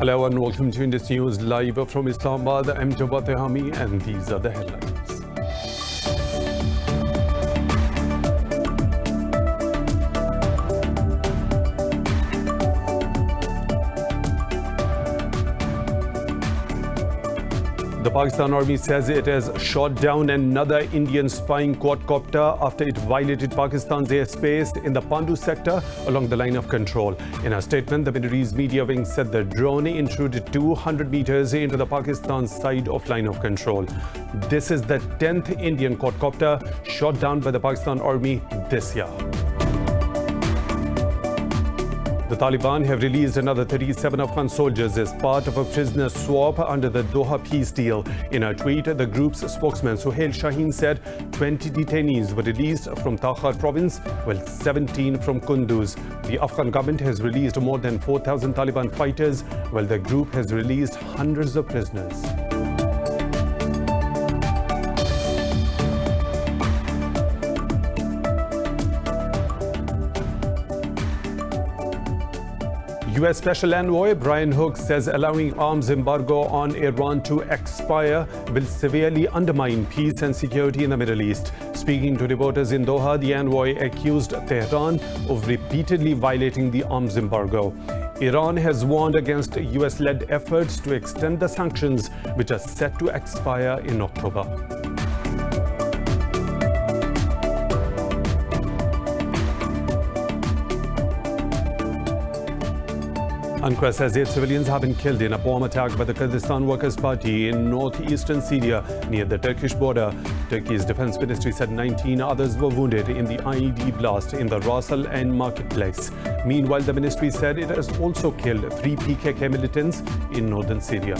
Hello and welcome to Indus News live from Islamabad. I'm Jawad Tehami and these are the headlines. The Pakistan Army says it has shot down another Indian spying quadcopter after it violated Pakistan's airspace in the Pandu sector along the line of control. In a statement, the military's media wing said the drone intruded 200 meters into the Pakistan side of line of control. This is the 10th Indian quadcopter shot down by the Pakistan Army this year. The Taliban have released another 37 Afghan soldiers as part of a prisoner swap under the Doha peace deal. In a tweet, the group's spokesman Suhail Shaheen said 20 detainees were released from Takhar province, while 17 from Kunduz. The Afghan government has released more than 4,000 Taliban fighters, while the group has released hundreds of prisoners. US Special Envoy Brian Hook says allowing arms embargo on Iran to expire will severely undermine peace and security in the Middle East. Speaking to reporters in Doha, the envoy accused Tehran of repeatedly violating the arms embargo. Iran has warned against US-led efforts to extend the sanctions, which are set to expire in October. Ankara says 8 civilians have been killed in a bomb attack by the Kurdistan Workers' Party in northeastern Syria near the Turkish border. Turkey's defense ministry said 19 others were wounded in the IED blast in the Ras Al Ain marketplace. Meanwhile, the ministry said it has also killed 3 PKK militants in northern Syria.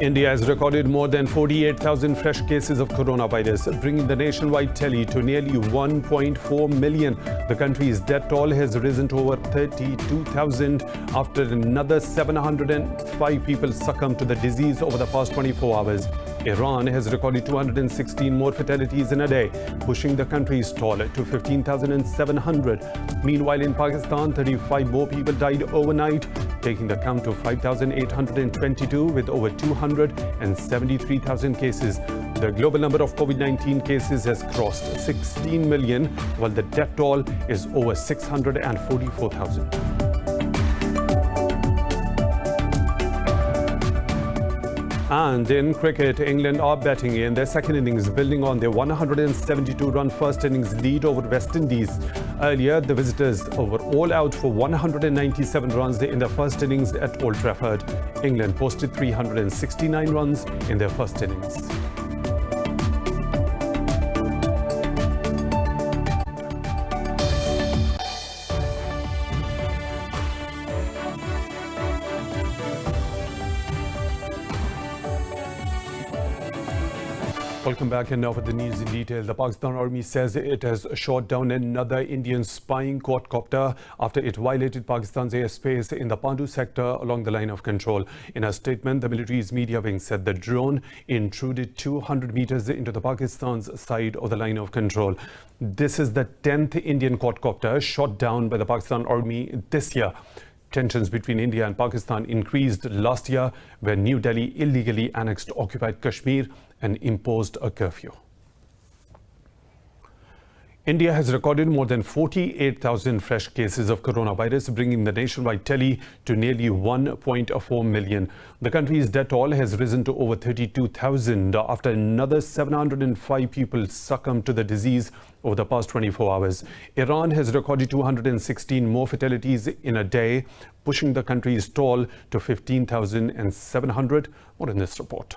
India has recorded more than 48,000 fresh cases of coronavirus, bringing the nationwide tally to nearly 1.4 million. The country's death toll has risen to over 32,000 after another 705 people succumbed to the disease over the past 24 hours. Iran has recorded 216 more fatalities in a day, pushing the country's toll to 15,700. Meanwhile, in Pakistan, 35 more people died overnight, taking the count to 5,822 with over 273,000 cases. The global number of COVID-19 cases has crossed 16 million, while the death toll is over 644,000. And in cricket, England are batting in their second innings, building on their 172-run first innings lead over West Indies. Earlier, the visitors were all out for 197 runs in their first innings at Old Trafford. England posted 369 runs in their first innings. Welcome back, and now for the news in detail. The Pakistan Army says it has shot down another Indian spying quadcopter after it violated Pakistan's airspace in the Pandu sector along the line of control. In a statement, the military's media wing said the drone intruded 200 meters into the Pakistan's side of the line of control. This is the 10th Indian quadcopter shot down by the Pakistan Army this year. Tensions between India and Pakistan increased last year when New Delhi illegally annexed occupied Kashmir and imposed a curfew. India has recorded more than 48,000 fresh cases of coronavirus, bringing the nationwide tally to nearly 1.4 million. The country's death toll has risen to over 32,000 after another 705 people succumbed to the disease over the past 24 hours. Iran has recorded 216 more fatalities in a day, pushing the country's toll to 15,700. More in this report.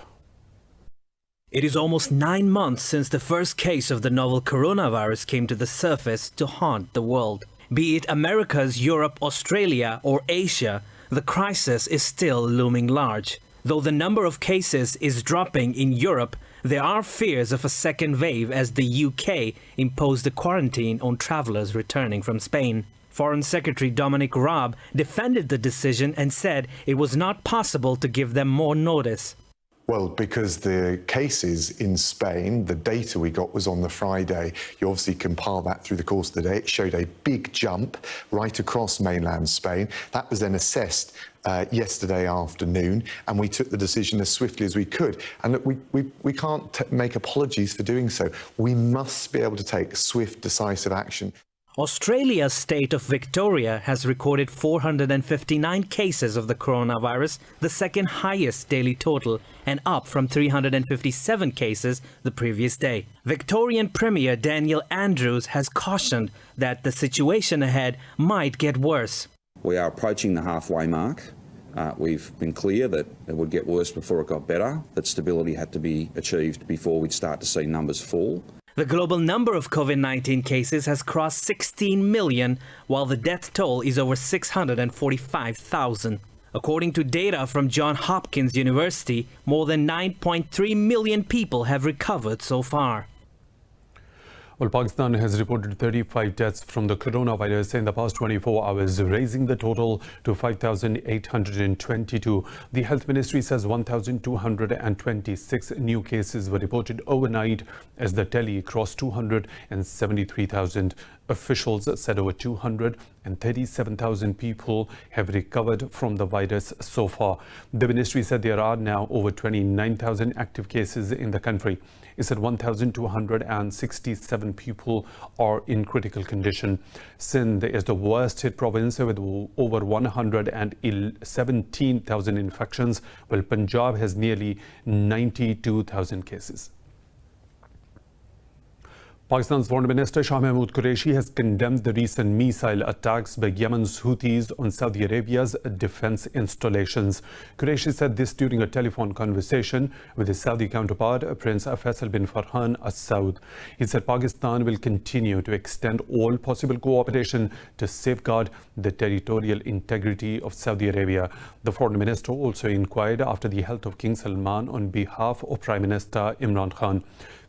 It is almost 9 months since the first case of the novel coronavirus came to the surface to haunt the world. Be it Americas, Europe, Australia or Asia, the crisis is still looming large. Though the number of cases is dropping in Europe, there are fears of a second wave as the UK imposed a quarantine on travellers returning from Spain. Foreign Secretary Dominic Raab defended the decision and said it was not possible to give them more notice. Well, because the cases in Spain, the data we got was on the Friday. You obviously compile that through the course of the day. It showed a big jump right across mainland Spain. That was then assessed yesterday afternoon, and we took the decision as swiftly as we could. And look, we can't make apologies for doing so. We must be able to take swift, decisive action. Australia's state of Victoria has recorded 459 cases of the coronavirus, the second highest daily total, and up from 357 cases the previous day. Victorian Premier Daniel Andrews has cautioned that the situation ahead might get worse. We are approaching the halfway mark. We've been clear that it would get worse before it got better, that stability had to be achieved before we'd start to see numbers fall. The global number of COVID-19 cases has crossed 16 million, while the death toll is over 645,000. According to data from Johns Hopkins University, more than 9.3 million people have recovered so far. Well, Pakistan has reported 35 deaths from the coronavirus in the past 24 hours, raising the total to 5,822. The Health Ministry says 1,226 new cases were reported overnight as the tally crossed 273,000. Officials said over 237,000 people have recovered from the virus so far. The ministry said there are now over 29,000 active cases in the country. It said 1,267 people are in critical condition. Sindh is the worst hit province with over 117,000 infections, while Punjab has nearly 92,000 cases. Pakistan's Foreign Minister Shah Mahmood Qureshi has condemned the recent missile attacks by Yemen's Houthis on Saudi Arabia's defense installations. Qureshi said this during a telephone conversation with his Saudi counterpart, Prince Faisal bin Farhan Al Saud. He said Pakistan will continue to extend all possible cooperation to safeguard the territorial integrity of Saudi Arabia. The Foreign Minister also inquired after the health of King Salman on behalf of Prime Minister Imran Khan.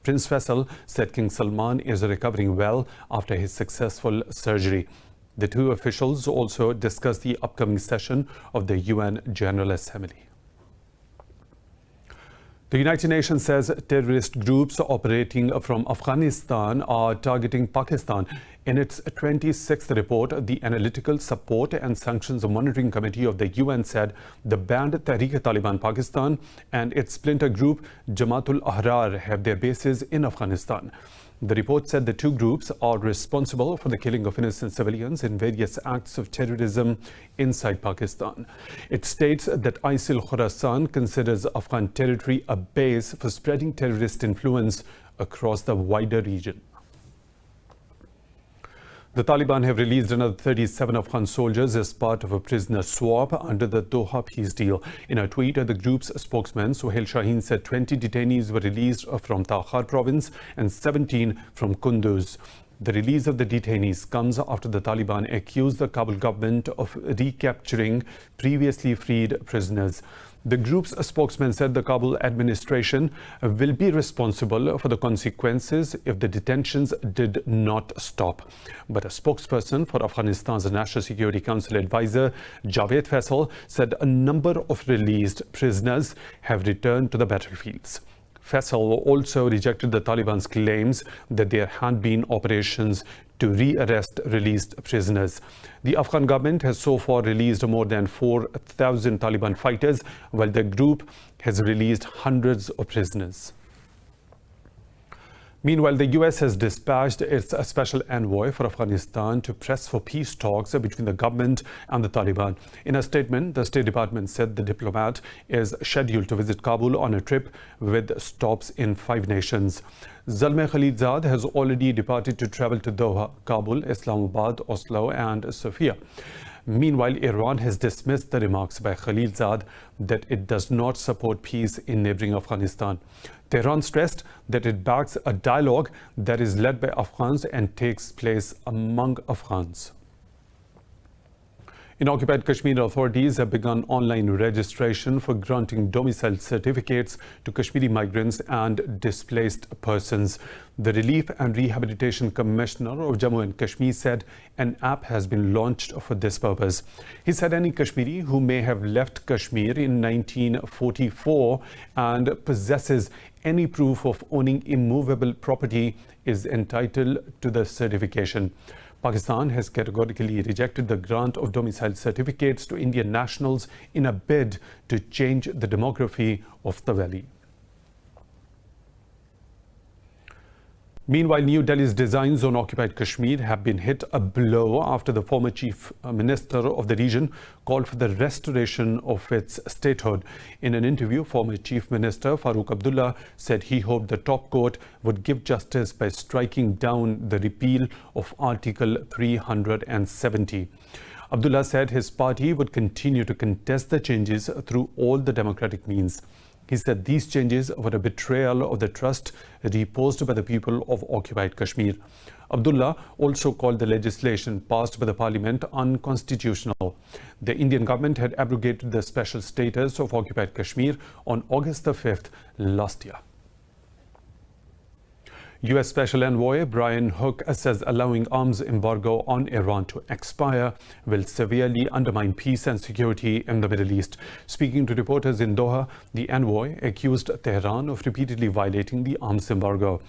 Prince Faisal said King Salman is recovering well after his successful surgery. The two officials also discussed the upcoming session of the UN General Assembly. The United Nations says terrorist groups operating from Afghanistan are targeting Pakistan. In its 26th report, the Analytical Support and Sanctions Monitoring Committee of the UN said the banned Tehreek-e-Taliban Pakistan and its splinter group Jamaatul Ahrar have their bases in Afghanistan. The report said the two groups are responsible for the killing of innocent civilians in various acts of terrorism inside Pakistan. It states that ISIL Khorasan considers Afghan territory a base for spreading terrorist influence across the wider region. The Taliban have released another 37 Afghan soldiers as part of a prisoner swap under the Doha peace deal. In a tweet, the group's spokesman, Suhail Shaheen, said 20 detainees were released from Takhar province and 17 from Kunduz. The release of the detainees comes after the Taliban accused the Kabul government of recapturing previously freed prisoners. The group's spokesman said the Kabul administration will be responsible for the consequences if the detentions did not stop. But a spokesperson for Afghanistan's National Security Council advisor, Javed Faisal, said a number of released prisoners have returned to the battlefields. Faisal also rejected the Taliban's claims that there had been operations to re-arrest released prisoners. The Afghan government has so far released more than 4,000 Taliban fighters, while the group has released hundreds of prisoners. Meanwhile, the US has dispatched its special envoy for Afghanistan to press for peace talks between the government and the Taliban. In a statement, the State Department said the diplomat is scheduled to visit Kabul on a trip with stops in 5 nations. Zalmay Khalilzad has already departed to travel to Doha, Kabul, Islamabad, Oslo and Sofia. Meanwhile, Iran has dismissed the remarks by Khalilzad that it does not support peace in neighboring Afghanistan. Tehran stressed that it backs a dialogue that is led by Afghans and takes place among Afghans. In occupied Kashmir, authorities have begun online registration for granting domicile certificates to Kashmiri migrants and displaced persons. The Relief and Rehabilitation Commissioner of Jammu and Kashmir said an app has been launched for this purpose. He said any Kashmiri who may have left Kashmir in 1944 and possesses any proof of owning immovable property is entitled to the certification. Pakistan has categorically rejected the grant of domicile certificates to Indian nationals in a bid to change the demography of the valley. Meanwhile, New Delhi's designs on occupied Kashmir have been hit a blow after the former chief minister of the region called for the restoration of its statehood. In an interview, former chief minister Farooq Abdullah said he hoped the top court would give justice by striking down the repeal of Article 370. Abdullah said his party would continue to contest the changes through all the democratic means. He said these changes were a betrayal of the trust reposed by the people of occupied Kashmir. Abdullah also called the legislation passed by the parliament unconstitutional. The Indian government had abrogated the special status of occupied Kashmir on August the 5th last year. US Special Envoy Brian Hook says allowing arms embargo on Iran to expire will severely undermine peace and security in the Middle East. Speaking to reporters in Doha, the envoy accused Tehran of repeatedly violating the arms embargo.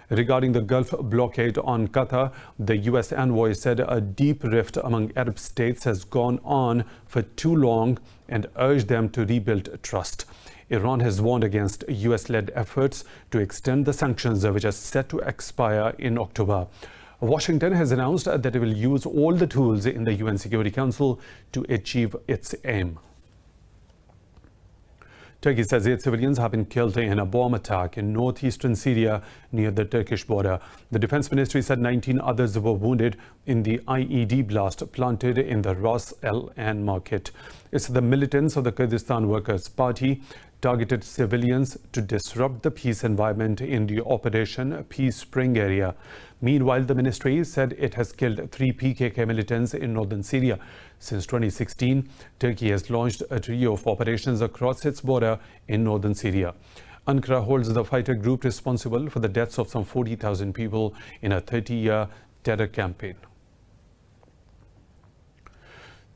Regarding the Gulf blockade on Qatar, the US envoy said a deep rift among Arab states has gone on for too long and urged them to rebuild trust. Iran has warned against US-led efforts to extend the sanctions which are set to expire in October. Washington has announced that it will use all the tools in the UN Security Council to achieve its aim. Turkey says 8 civilians have been killed in a bomb attack in northeastern Syria near the Turkish border. The defense ministry said 19 others were wounded in the IED blast planted in the Ras El Ain market. It's the militants of the Kurdistan Workers' Party targeted civilians to disrupt the peace environment in the Operation Peace Spring area. Meanwhile, the ministry said it has killed 3 PKK militants in northern Syria. Since 2016, Turkey has launched a trio of operations across its border in northern Syria. Ankara holds the fighter group responsible for the deaths of some 40,000 people in a 30-year terror campaign.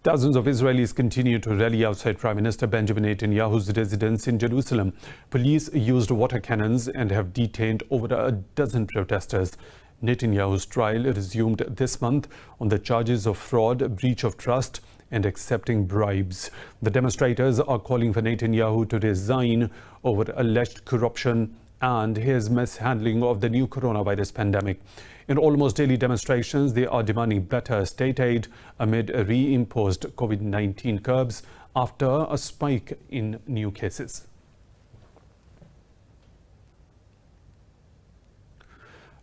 Thousands of Israelis continue to rally outside Prime Minister Benjamin Netanyahu's residence in Jerusalem. Police used water cannons and have detained over a dozen protesters. Netanyahu's trial resumed this month on the charges of fraud, breach of trust, and accepting bribes. The demonstrators are calling for Netanyahu to resign over alleged corruption and his mishandling of the new coronavirus pandemic. In almost daily demonstrations, they are demanding better state aid amid reimposed COVID-19 curbs after a spike in new cases.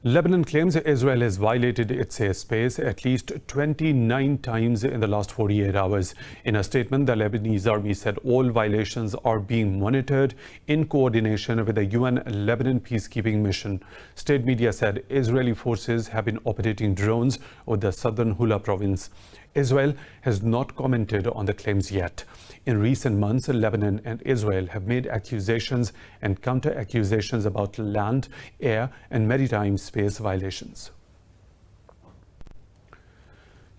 Lebanon claims Israel has violated its airspace at least 29 times in the last 48 hours. In a statement, the Lebanese army said all violations are being monitored in coordination with the UN Lebanon peacekeeping mission. State media said Israeli forces have been operating drones over the southern Hula province. Israel has not commented on the claims yet. In recent months, Lebanon and Israel have made accusations and counter-accusations about land, air, and maritime space violations.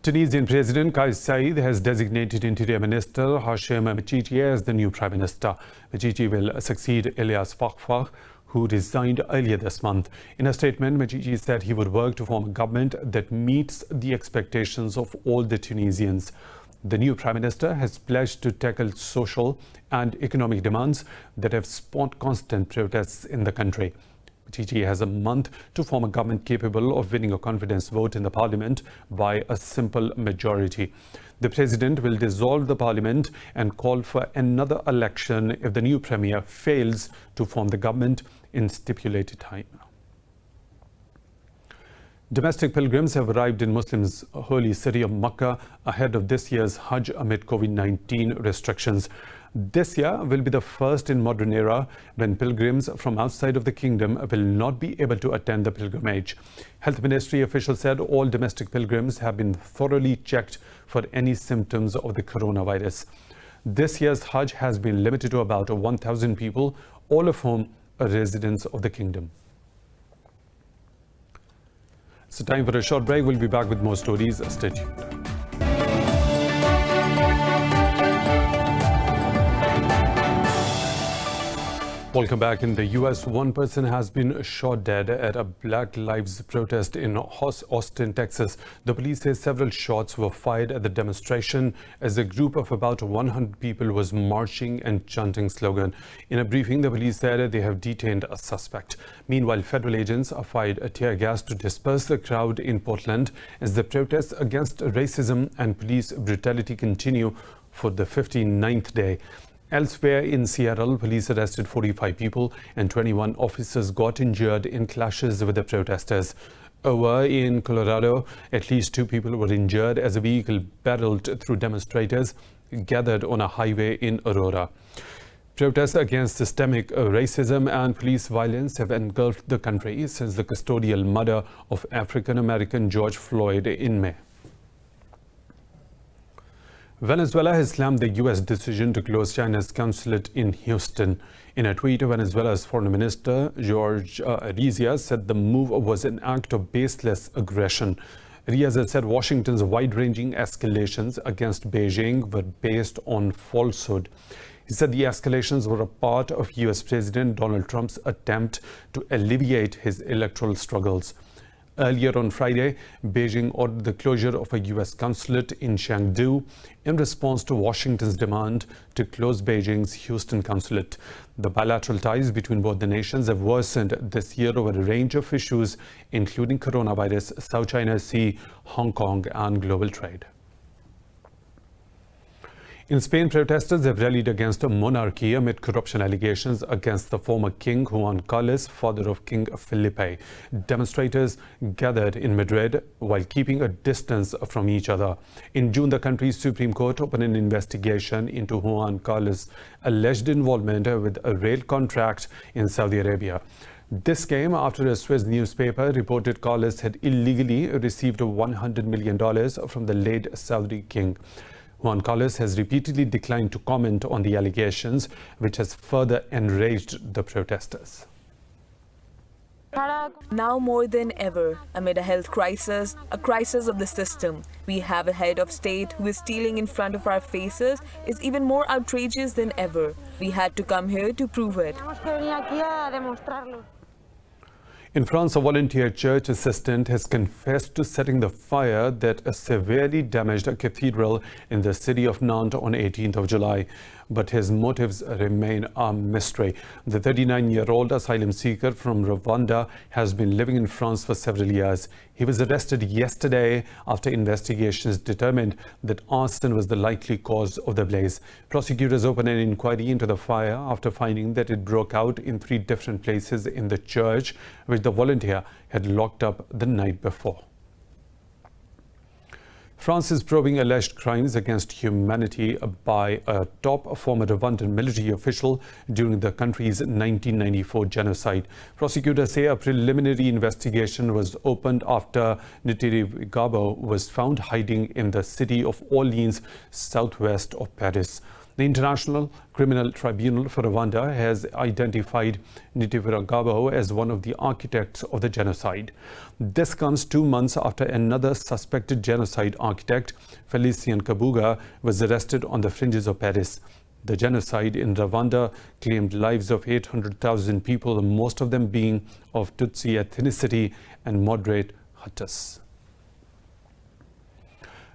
Tunisian President Kais Saied has designated Interior Minister Hachem Mechichi as the new Prime Minister. Mechichi will succeed Elias Fakhfakh, who resigned earlier this month. In a statement, Mechichi said he would work to form a government that meets the expectations of all the Tunisians. The new Prime Minister has pledged to tackle social and economic demands that have spawned constant protests in the country. Mechichi has a month to form a government capable of winning a confidence vote in the parliament by a simple majority. The president will dissolve the parliament and call for another election if the new premier fails to form the government in stipulated time. Domestic pilgrims have arrived in Muslims' holy city of Makkah ahead of this year's Hajj amid COVID-19 restrictions. This year will be the first in modern era when pilgrims from outside of the kingdom will not be able to attend the pilgrimage. Health Ministry officials said all domestic pilgrims have been thoroughly checked for any symptoms of the coronavirus. This year's Hajj has been limited to about 1,000 people, all of whom are residents of the kingdom. So time for a short break. We'll be back with more stories. Stay tuned. Welcome back. In the U.S., one person has been shot dead at a Black Lives protest in Austin, Texas. The police say several shots were fired at the demonstration as a group of about 100 people was marching and chanting slogan. In a briefing, the police said they have detained a suspect. Meanwhile, federal agents fired a tear gas to disperse the crowd in Portland as the protests against racism and police brutality continue for the 59th day. Elsewhere in Seattle, police arrested 45 people and 21 officers got injured in clashes with the protesters. Over in Colorado, at least 2 people were injured as a vehicle barreled through demonstrators gathered on a highway in Aurora. Protests against systemic racism and police violence have engulfed the country since the custodial murder of African-American George Floyd in May. Venezuela has slammed the U.S. decision to close China's consulate in Houston. In a tweet, Venezuela's Foreign Minister George Rizia said the move was an act of baseless aggression. Rizia said Washington's wide-ranging escalations against Beijing were based on falsehood. He said the escalations were a part of U.S. President Donald Trump's attempt to alleviate his electoral struggles. Earlier on Friday, Beijing ordered the closure of a U.S. consulate in Chengdu in response to Washington's demand to close Beijing's Houston consulate. The bilateral ties between both the nations have worsened this year over a range of issues, including coronavirus, South China Sea, Hong Kong, and global trade. In Spain, protesters have rallied against a monarchy amid corruption allegations against the former King Juan Carlos, father of King Felipe. Demonstrators gathered in Madrid while keeping a distance from each other. In June, the country's Supreme Court opened an investigation into Juan Carlos' alleged involvement with a rail contract in Saudi Arabia. This came after a Swiss newspaper reported Carlos had illegally received $100 million from the late Saudi king. Juan Carlos has repeatedly declined to comment on the allegations, which has further enraged the protesters. Now more than ever, amid a health crisis, a crisis of the system, we have a head of state who is stealing in front of our faces is even more outrageous than ever. We had to come here to prove it. In France, a volunteer church assistant has confessed to setting the fire that severely damaged a cathedral in the city of Nantes on 18th of July. But his motives remain a mystery. The 39-year-old asylum seeker from Rwanda has been living in France for several years. He was arrested yesterday after investigations determined that arson was the likely cause of the blaze. Prosecutors opened an inquiry into the fire after finding that it broke out in 3 different places in the church, which the volunteer had locked up the night before. France is probing alleged crimes against humanity by a top former Rwandan military official during the country's 1994 genocide. Prosecutors say a preliminary investigation was opened after Gabo was found hiding in the city of Orleans, southwest of Paris. The International Criminal Tribunal for Rwanda has identified Gabo as one of the architects of the genocide. This comes 2 months after another suspected genocide architect, Felicien Kabuga, was arrested on the fringes of Paris. The genocide in Rwanda claimed lives of 800,000 people, most of them being of Tutsi ethnicity and moderate Hutus.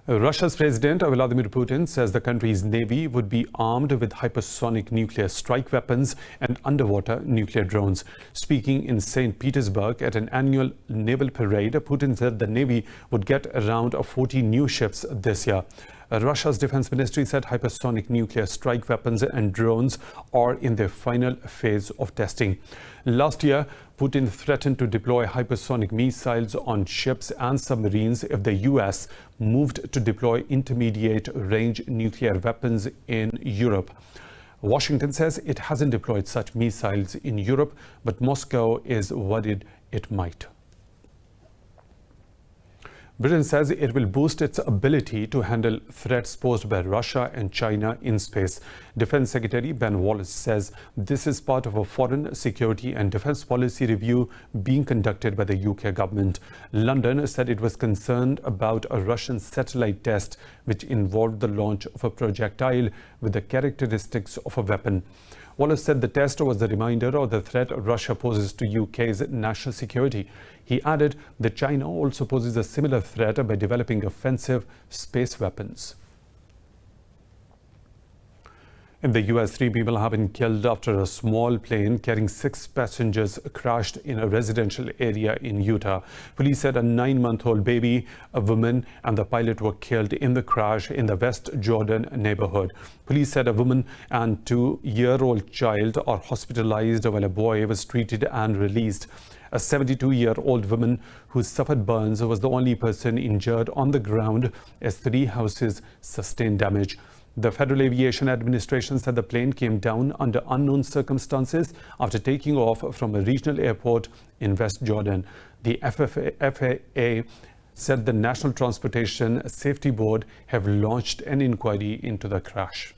Russia's President Vladimir Putin says the country's navy would be armed with hypersonic nuclear strike weapons and underwater nuclear drones. Speaking in St. Petersburg at an annual naval parade, Putin said the navy would get around 40 new ships this year. Russia's defense ministry said hypersonic nuclear strike weapons and drones are in their final phase of testing. Last year, Putin threatened to deploy hypersonic missiles on ships and submarines if the U.S. moved to deploy intermediate-range nuclear weapons in Europe. Washington says it hasn't deployed such missiles in Europe, but Moscow is worried it might. Britain says it will boost its ability to handle threats posed by Russia and China in space. Defense Secretary Ben Wallace says this is part of a foreign security and defense policy review being conducted by the UK government. London said it was concerned about a Russian satellite test which involved the launch of a projectile with the characteristics of a weapon. Wallace said the test was a reminder of the threat Russia poses to UK's national security. He added that China also poses a similar threat by developing offensive space weapons. In the US, 3 people have been killed after a small plane carrying 6 passengers crashed in a residential area in Utah. Police said a 9-month-old baby, a woman, and the pilot were killed in the crash in the West Jordan neighborhood. Police said a woman and 2-year-old child are hospitalized while a boy was treated and released. A 72-year-old woman who suffered burns was the only person injured on the ground as 3 houses sustained damage. The Federal Aviation Administration said the plane came down under unknown circumstances after taking off from a regional airport in West Jordan. The FAA said the National Transportation Safety Board have launched an inquiry into the crash.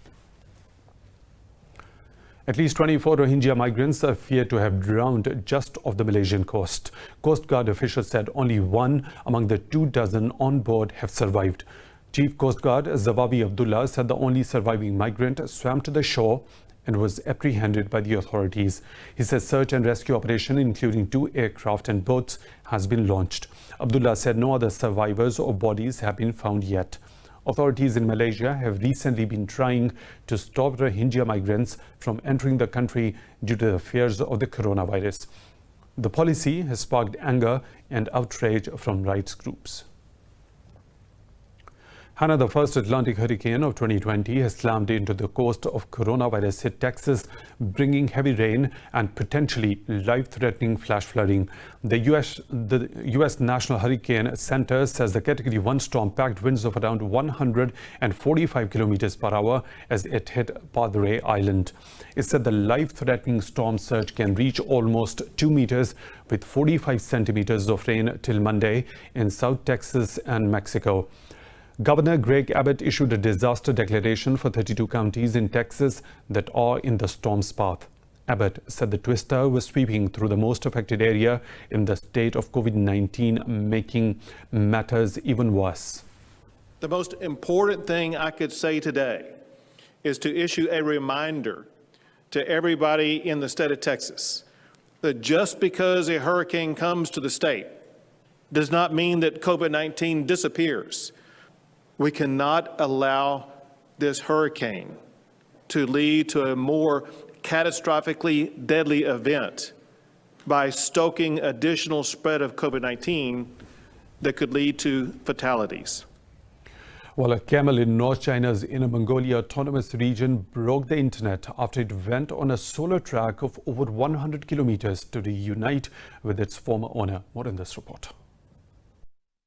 At least 24 Rohingya migrants are feared to have drowned just off the Malaysian coast. Coast Guard officials said only 1 among the 24 on board have survived. Chief Coast Guard Zawawi Abdullah said the only surviving migrant swam to the shore and was apprehended by the authorities. He says search and rescue operation, including 2 aircraft and boats, has been launched. Abdullah said no other survivors or bodies have been found yet. Authorities in Malaysia have recently been trying to stop Rohingya migrants from entering the country due to the fears of the coronavirus. The policy has sparked anger and outrage from rights groups. Hannah, the first Atlantic hurricane of 2020, has slammed into the coast of coronavirus hit Texas, bringing heavy rain and potentially life-threatening flash flooding. The U.S. National Hurricane Center says the Category 1 storm packed winds of around 145 kilometers per hour as it hit Padre Island. It said the life-threatening storm surge can reach almost 2 meters with 45 centimeters of rain till Monday in South Texas and Mexico. Governor Greg Abbott issued a disaster declaration for 32 counties in Texas that are in the storm's path. Abbott said the twister was sweeping through the most affected area in the state of COVID-19, making matters even worse. The most important thing I could say today is to issue a reminder to everybody in the state of Texas that just because a hurricane comes to the state does not mean that COVID-19 disappears. We cannot allow this hurricane to lead to a more catastrophically deadly event by stoking additional spread of COVID-19 that could lead to fatalities. Well, a camel in North China's Inner Mongolia Autonomous Region broke the internet after it went on a solo track of over 100 kilometers to reunite with its former owner. More in this report.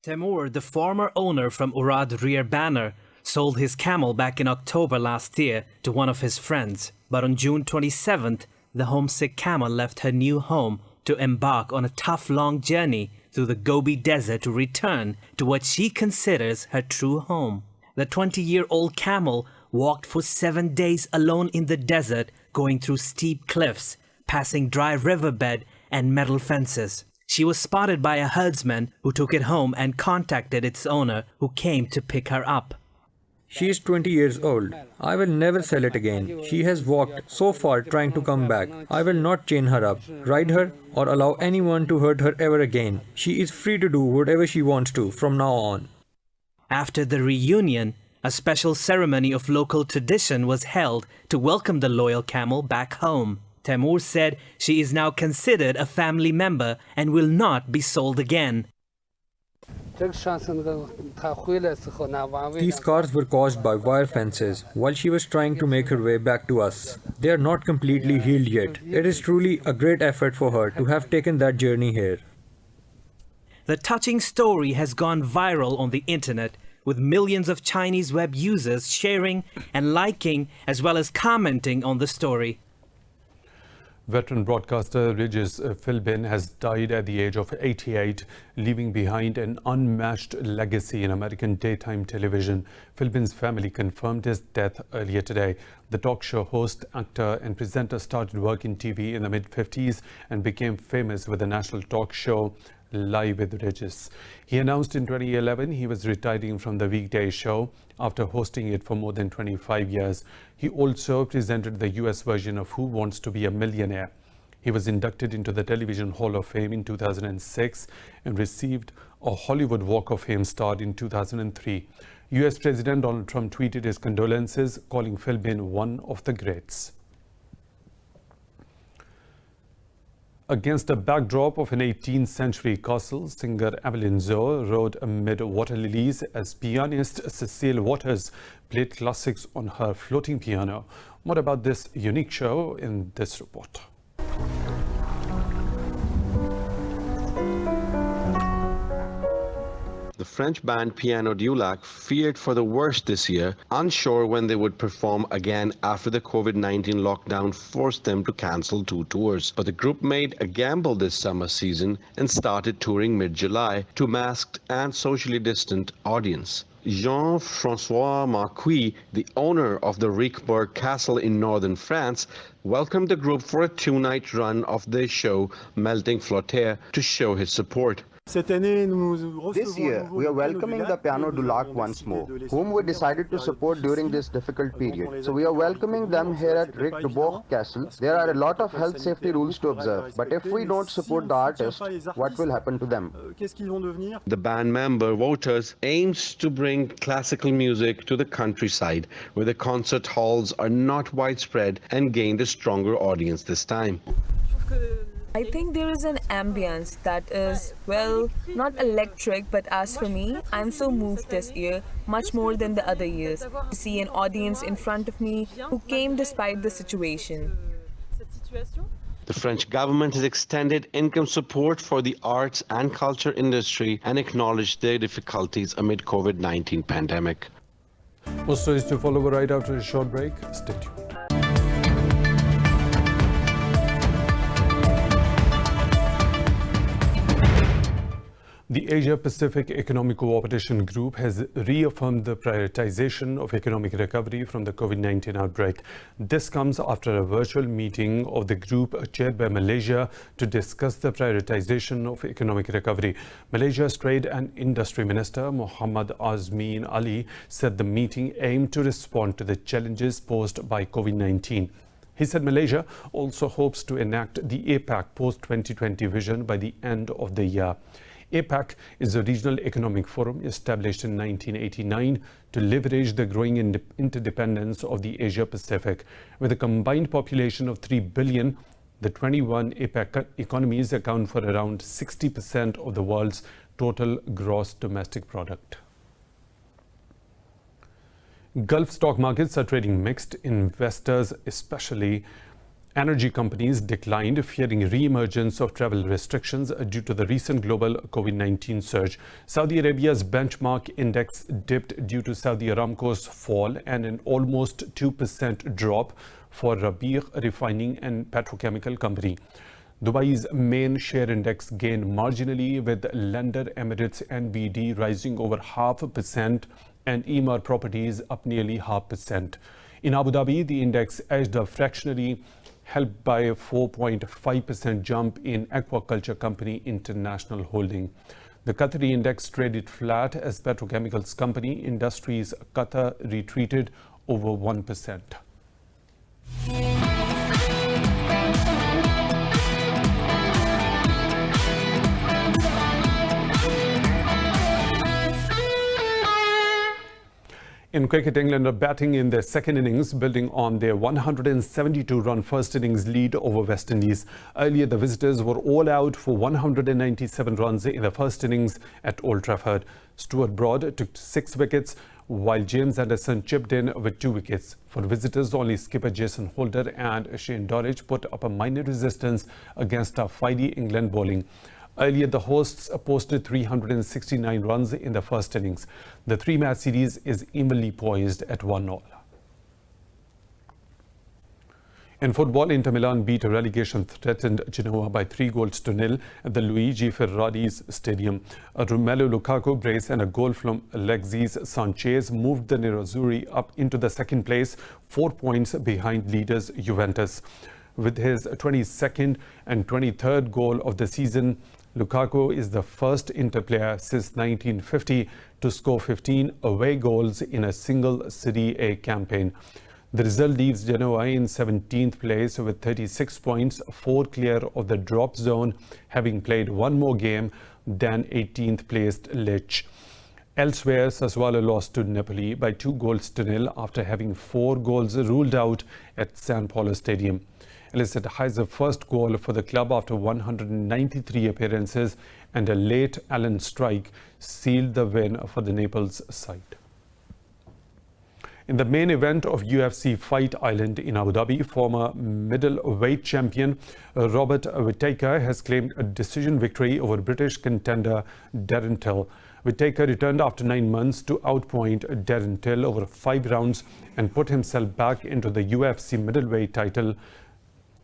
Timur, the former owner from Urad Rear Banner, sold his camel back in October last year to one of his friends. But on June 27th, the homesick camel left her new home to embark on a tough, long journey through the Gobi Desert to return to what she considers her true home. The 20-year-old camel walked for 7 days alone in the desert, going through steep cliffs, passing dry riverbed and metal fences. She was spotted by a herdsman who took it home and contacted its owner, who came to pick her up. She is 20 years old. I will never sell it again. She has walked so far trying to come back. I will not chain her up, ride her, or allow anyone to hurt her ever again. She is free to do whatever she wants to from now on. After the reunion, a special ceremony of local tradition was held to welcome the loyal camel back home. Timur said she is now considered a family member and will not be sold again. These scars were caused by wire fences while she was trying to make her way back to us. They are not completely healed yet. It is truly a great effort for her to have taken that journey here. The touching story has gone viral on the internet, with millions of Chinese web users sharing and liking as well as commenting on the story. Veteran broadcaster Regis Philbin has died at the age of 88, leaving behind an unmatched legacy in American daytime television. Philbin's family confirmed his death earlier today. The talk show host, actor and presenter started work in TV in the mid-50s and became famous with the national talk show Live with Regis. He announced in 2011 he was retiring from the weekday show after hosting it for more than 25 years. He also presented the US version of Who Wants to Be a Millionaire. He was inducted into the Television Hall of Fame in 2006 and received a Hollywood Walk of Fame star in 2003. US President Donald Trump tweeted his condolences, calling Philbin one of the greats. Against a backdrop of an 18th century castle, singer Evelyn Zoe rode amid water lilies as pianist Cecile Waters played classics on her floating piano. More about this unique show in this report. The French band Piano du Lac feared for the worst this year, unsure when they would perform again after the COVID-19 lockdown forced them to cancel 2 tours. But the group made a gamble this summer season and started touring mid-July to a masked and socially distant audience. Jean-François Marquis, the owner of the Riqueberg Castle in northern France, welcomed the group for a 2-night run of their show Melting Flottaire to show his support. This year, we are welcoming the Piano du Lac once more, whom we decided to support during this difficult period. So we are welcoming them here at Riqueberg Castle. There are a lot of health safety rules to observe, but if we don't support the artists, what will happen to them? The band member Waters aims to bring classical music to the countryside, where the concert halls are not widespread, and gained a stronger audience this time. I think there is an ambience that is, well, not electric, but as for me, I'm so moved this year, much more than the other years, to see an audience in front of me who came despite the situation. The French government has extended income support for the arts and culture industry and acknowledged their difficulties amid COVID-19 pandemic. More stories to follow right after a short break. Stay tuned. The Asia-Pacific Economic Cooperation Group has reaffirmed the prioritization of economic recovery from the COVID-19 outbreak. This comes after a virtual meeting of the group chaired by Malaysia to discuss the prioritization of economic recovery. Malaysia's Trade and Industry Minister Muhammad Azmin Ali said the meeting aimed to respond to the challenges posed by COVID-19. He said Malaysia also hopes to enact the APAC post-2020 vision by the end of the year. APAC is a regional economic forum established in 1989 to leverage the growing interdependence of the Asia-Pacific. With a combined population of 3 billion, the 21 APAC economies account for around 60% of the world's total gross domestic product. Gulf stock markets are trading mixed. Investors, especially energy companies, declined, fearing re-emergence of travel restrictions due to the recent global COVID-19 surge. Saudi Arabia's benchmark index dipped due to Saudi Aramco's fall and an almost 2% drop for Rabi' Refining and Petrochemical Company. Dubai's main share index gained marginally, with lender Emirates NBD rising over 0.5% and Emaar Properties up nearly 0.5%. In Abu Dhabi, the index edged up fractionally, helped by a 4.5% jump in aquaculture company International Holding. The Qatari index traded flat as petrochemicals company Industries Qatar retreated over 1%. In cricket, England are batting in their second innings, building on their 172-run first innings lead over West Indies. Earlier, the visitors were all out for 197 runs in the first innings at Old Trafford. Stuart Broad took 6 wickets, while James Anderson chipped in with 2 wickets. For visitors, only skipper Jason Holder and Shane Dorridge put up a minor resistance against a fiery England bowling. Earlier, the hosts posted 369 runs in the first innings. The three-match series is evenly poised at 1-1. In football, Inter Milan beat a relegation-threatened Genoa by 3-0 at the Luigi Ferrari's Stadium. A Romelu Lukaku brace and a goal from Alexis Sanchez moved the Nerazzurri up into the second place, 4 points behind leaders Juventus. With his 22nd and 23rd goal of the season, Lukaku is the first Inter player since 1950 to score 15 away goals in a single Serie A campaign. The result leaves Genoa in 17th place with 36 points, 4 clear of the drop zone, having played one more game than 18th placed Lecce. Elsewhere, Sassuolo lost to Napoli by 2-0 after having 4 goals ruled out at San Paolo Stadium. Elisabeth Heiser's first goal for the club after 193 appearances and a late Allen strike sealed the win for the Naples side. In the main event of UFC Fight Island in Abu Dhabi, former middleweight champion Robert Whittaker has claimed a decision victory over British contender Darren Till. Whittaker returned after 9 months to outpoint Darren Till over 5 rounds and put himself back into the UFC middleweight title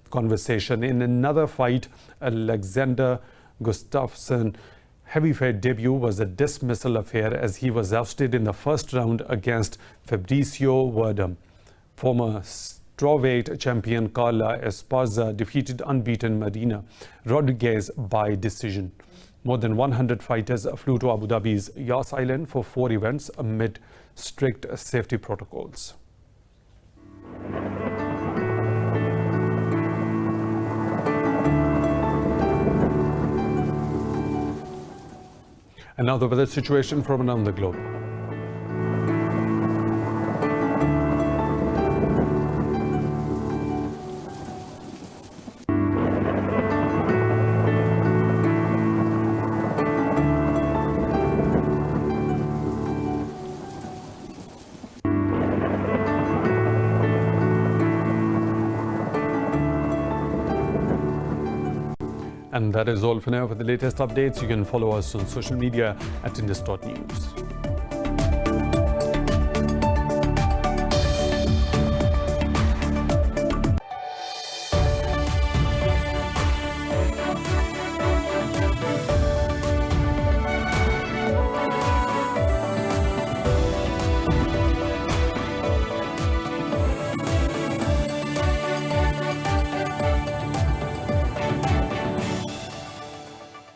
conversation. In another fight, Alexander Gustafsson heavyweight debut was a dismissal affair as he was ousted in the first round against Fabricio Werdum. Former strawweight champion Carla Esparza defeated unbeaten Marina Rodriguez by decision. More than 100 fighters flew to Abu Dhabi's Yas Island for 4 events amid strict safety protocols. And now the weather situation from around the globe. And that is all for now. For the latest updates, you can follow us on social media at Indus.News.